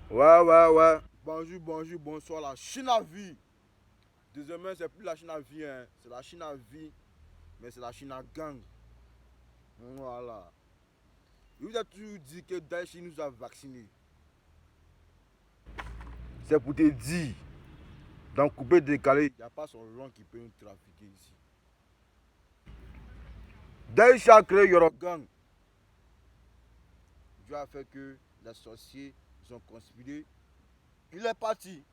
Ouais. Bonjour, bonsoir. La Chine à vie. Désormais, c'est plus la Chine à vie, hein. C'est la Chine à vie, mais c'est la Chine à gang. Voilà. Il vous a toujours dit que Daesh nous a vaccinés. C'est pour te dire, dans coupé décalé, il n'y a pas son long qui peut nous trafiquer ici. Daesh a créé Yorogang. Dieu a fait que les sorciers ont conspiré. Il est parti.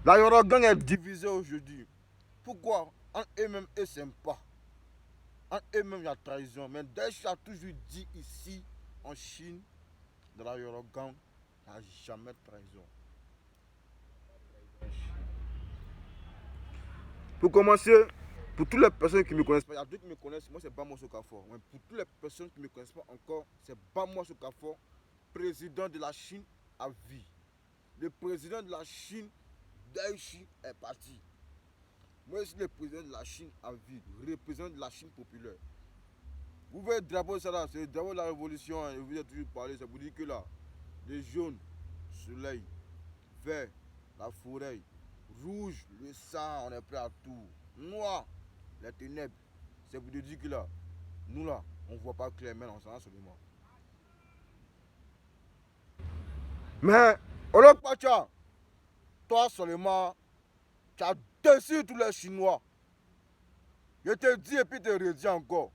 La Yorogang est divisée aujourd'hui. Pourquoi? En eux-mêmes, ils ne s'aiment pas. En eux-mêmes, il y a trahison. Mais Daesh a toujours dit ici, en Chine, dans la Yorogang, il n'y a jamais de trahison. Pour commencer, pour toutes les personnes qui ne me connaissent pas, il y a d'autres qui me connaissent, moi c'est Bamos Okafor. Mais pour toutes les personnes qui ne me connaissent pas encore, c'est Bamos Okafor, président de la Chine à vie. Le président de la Chine, Daichi, est parti. Moi je suis le président de la Chine à vie, représentant de la Chine populaire. Vous voyez le drapeau, ça là, c'est le drapeau de la révolution, hein, je vous ai toujours parlé, ça vous dit que là, le jaune, soleil, vert, la forêt, rouge, le sang, on est prêt à tout. Noir, les ténèbres, c'est pour te dire que là, nous là, on ne voit pas clairement, on s'en a seulement. Mais, Olopacha, toi seulement, tu as déçu tous les Chinois. Je te dis et puis te redis encore.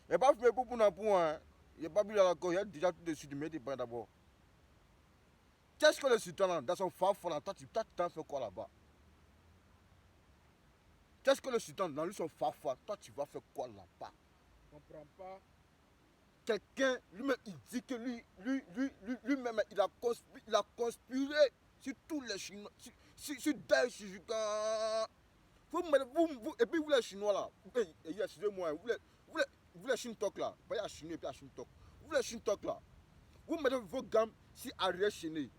Il n'y a pas fait pour hein. Il n'y a pas bu d'accord, il y a déjà tout dessus, mais tu prends d'abord. Qu'est-ce que le sultan là, dans son farfon là, toi tu t'en fais quoi là-bas? Qu'est-ce que le sultan dans lui son farfon, toi tu vas faire quoi là-bas? Je comprends pas. Quelqu'un, lui-même, il dit que lui-même, il a conspiré sur tous les Chinois, sur Daesh, et puis vous les Chinois là, excusez-moi, vous les Chinois là, pas les Chinois et puis les Chinois, vous les Chinois là, vous mettez vos gammes si Ariel Chené,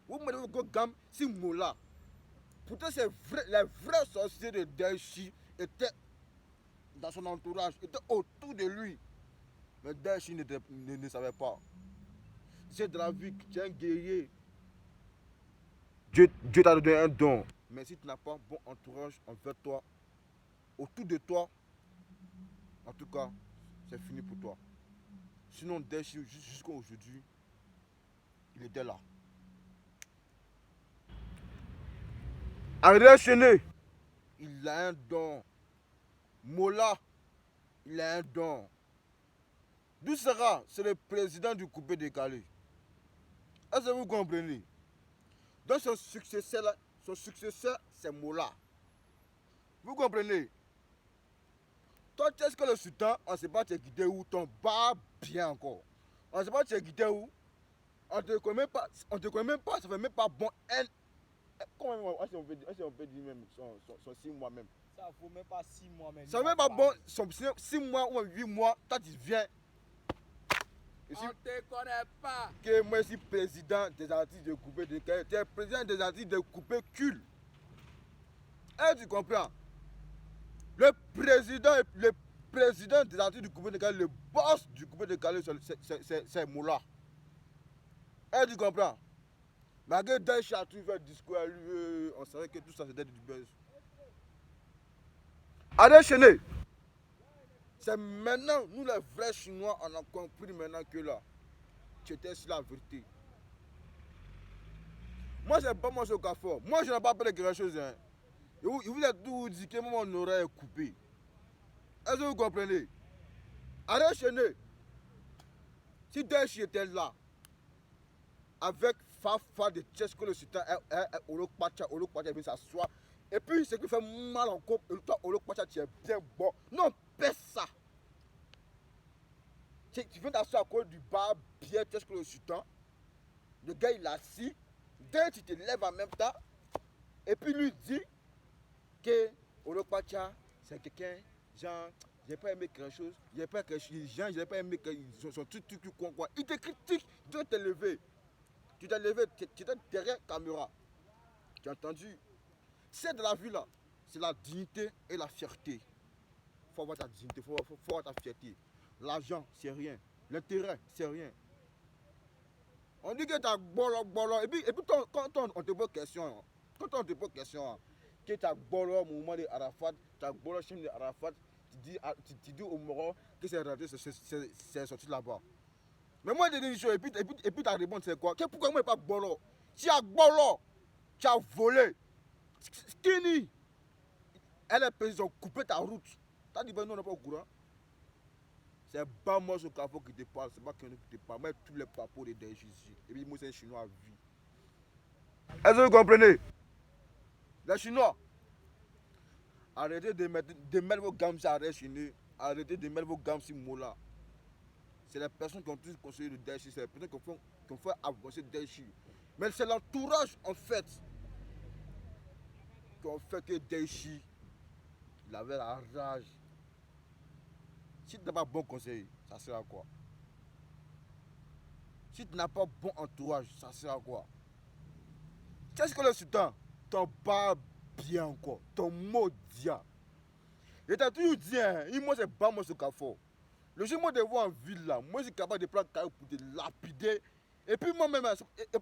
vous mettez vos gammes si Mola. Pourtant, c'est vrai, les vrais sorciers de Daesh étaient dans son entourage, étaient autour de lui. Mais Daesh ne savait pas. C'est de la vie, tu es un guerrier. Dieu t'a donné un don. Mais si tu n'as pas un bon entourage envers toi, autour de toi, en tout cas, c'est fini pour toi. Sinon, Daesh, jusqu'à aujourd'hui, il était là. Ariel Chené, il a un don. Mola, il a un don. D'où sera? C'est le président du coupé décalé. Est-ce que vous comprenez? Donc son successeur, c'est Mola. Vous comprenez? Toi, tu sais que le sultan, on ne sait pas tu es guidé où, ton bas bien encore. On ne sait pas tu es guidé où. On te connaît pas, ça fait même pas bon. Comment on peut dire même son 6 mois même. Ça vaut même pas 6 mois même. Ça fait même pas bon, son 6 mois ou 8 mois, toi tu viens. On te connaît pas. Que moi je suis président des artistes de couper de cœur. Tu es président des artistes de couper cul. Tu comprends? Le président des artistes du coupé de Calais, le boss du coupé de Calais, c'est Moula. Tu comprends? Malgré Daesh a tout fait discours à lui, on savait que tout ça c'était du buzz. Allez, Chené, c'est maintenant, nous les vrais Chinois, on a compris maintenant que là, tu étais sur la vérité. Moi, c'est pas moi au Carrefour. Moi, je n'ai pas peur de quelque chose. Hein. Il vous a tout dit que mon oreille est coupée. Est-ce que vous comprenez? Allez, Chené, si Daesh était là, avec Fafa de Tchesco le sultan, Olokpacha, il vient s'asseoir. Et puis, ce qui fait mal encore, toi, Olokpacha, tu es bien bon. Non, pèse ça. Tu viens t'asseoir à cause du bar bien Tchesco le sultan. Le gars, il est assis. Dès que tu te lèves en même temps, et puis lui dit que Olokpacha, c'est quelqu'un, genre, j'ai pas aimé quelque chose, j'ai pas aimé son truc, quoi. Il te critique, tu dois te lever. Tu t'es levé, tu étais derrière la caméra. Tu as entendu? C'est de la vie là, c'est la dignité et la fierté. Il faut avoir ta dignité, il faut avoir ta fierté. L'argent, c'est rien. L'intérêt, c'est rien. On dit que tu as bolo. Et puis quand on te pose question, que tu as bolo au moment de Arafat, tu as bolo chez de Arafat, tu dis au Maroc que c'est raté, c'est sorti là-bas. Mais moi, je dis une chose, et puis ta réponse, c'est quoi? Pourquoi moi, pas bolo? Tu as bolo, tu as volé. Skinny, elle est payée, ils ont coupé ta route. Tu as dit, ben non, on n'est pas au courant. C'est pas moi ce Carrefour qui te parle, c'est pas quelqu'un qui te parle, mais tous les papos de Daesh ici. Et puis moi, c'est un Chinois à vie. Est-ce que vous comprenez? Les Chinois, arrêtez de mettre vos gammes sur arrêt chinois. Arrêtez de mettre vos gammes sur Mola. C'est les personnes qui ont tous conseillé le Daesh, c'est les personnes qui ont fait avancer le Daesh. Mais c'est l'entourage, en fait, qui ont fait que Daesh, il avait la rage. Si tu n'as pas bon conseil, ça sert à quoi? Si tu n'as pas bon entourage, ça sert à quoi? Qu'est-ce que le sultan? Ton pas bien encore, ton maudit. Et t'as toujours dit, hein, moi c'est pas moi ce Carrefour. Le jour où je te vois en ville là, moi je suis capable de prendre caillou pour te lapider. Et puis moi-même, il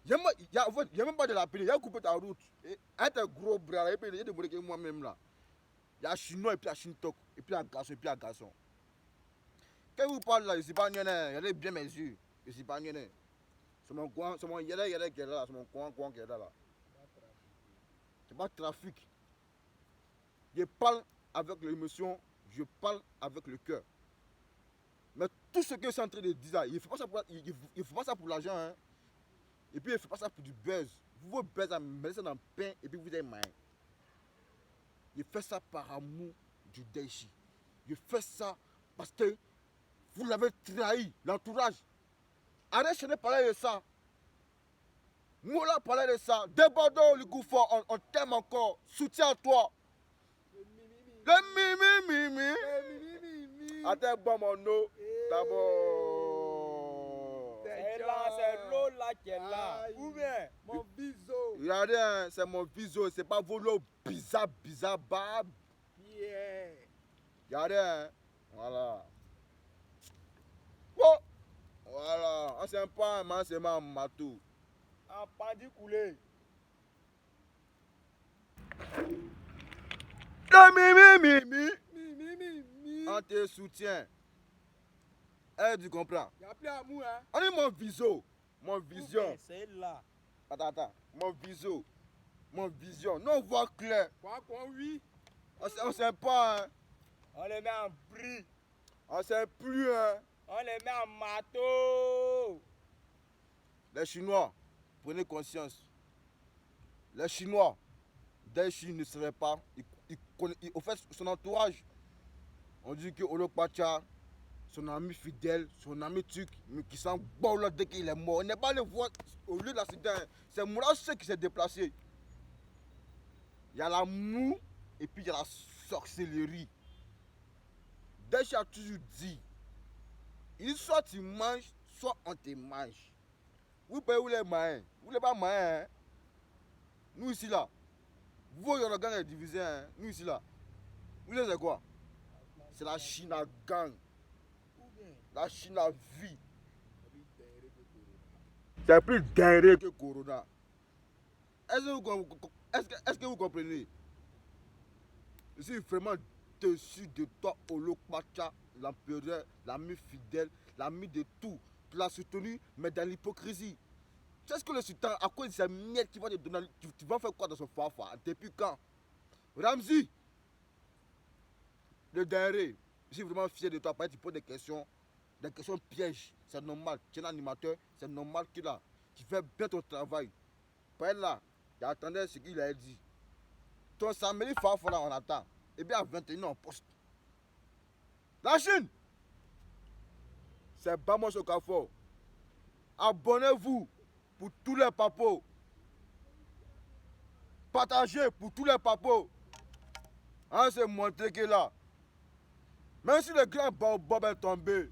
n'y a même pas de lapider, il y a coupé ta route. Et un tes gros bras, et puis il y a des mots que moi-même là. Il y a Chinois et puis il y a Chintok, et puis il y a garçon, et puis il y a garçon. Quand vous parlez là, je ne suis pas nyonné, regardez bien mes yeux, je ne suis pas nyonné. C'est mon coin, c'est mon yélé qui est là, c'est mon coin qui est là. C'est pas trafic. Je parle avec l'émotion, je parle avec le cœur. Mais tout ce que je suis en train de dire, il ne faut pas ça pour l'argent. Hein. Et puis il ne faut pas ça pour du buzz. Vous buzz à mettre ça dans le pain et puis vous avez main. Je fais ça par amour du Daesh. Je fais ça parce que vous l'avez trahi, l'entourage. Arrête de parler de ça. Moula parlait de ça. Débordons le Gouffon, on t'aime encore. Soutien à toi. Le mimi. Attends, bon mon eau. D'abord. C'est là, c'est l'eau là qui est là. Ou bien mon biseau. Regardez, hein, c'est mon biseau. C'est pas vos lots bizarre, bab. Yeah. Regardez, hein. Voilà. Oh. Voilà. On s'aime pas, man, c'est ma matou. En pendu coulé. Le mimi. Mi. On te soutient. Eh, tu comprends? Il n'y a plus amour, hein. On est mon vision. Mon vision. C'est là. Attends. Mon vision. Nous, on voit clair. Quoi, oui. On sait pas, hein. On les met en bris. On sait plus, hein. On les met en marteau. Les Chinois, prenez conscience. Les Chinois, Daesh ne serait pas. Au fait, son entourage. On dit que Olokpacha, son ami fidèle, son ami turc, mais qui s'en bat là dès qu'il est mort. On n'est pas allé voir au lieu de l'accident. C'est Moulassé qui s'est déplacé. Il y a l'amour et puis il y a la sorcellerie. Daesh a toujours dit, soit tu manges, soit on te mange. Vous payez où les mains? Vous n'êtes pas mains, hein? Nous ici là. Vous, le gang est divisé, hein? Nous ici là. Vous savez quoi? C'est la Chine à gang. La Chine à vie. C'est plus dingue que Corona. Est-ce que vous comprenez? Je suis vraiment dessus de toi, Olokpacha, l'empereur, l'ami fidèle, l'ami de tout. Tu l'as soutenu, mais dans l'hypocrisie. Tu sais ce que le sultan, à cause de ces miettes qui vont te donner, tu vas faire quoi dans ce fafa? Depuis quand? Ramzi, le dernier, je suis vraiment fier de toi parce que tu poses des questions pièges. C'est normal, tu es un animateur, c'est normal que là, tu fais bien ton travail. Par là, j'attendais ce qu'il a dit. Ton samedi fafa là, on attend. Et bien à 21h, on poste. La Chine, c'est pas moi ce Carrefour. Abonnez-vous pour tous les papos. Partagez pour tous les papos. Hein, c'est montré que là. Même si le grand Bob est tombé.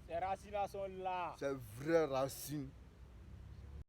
Ces racines sont là. C'est vraies racines.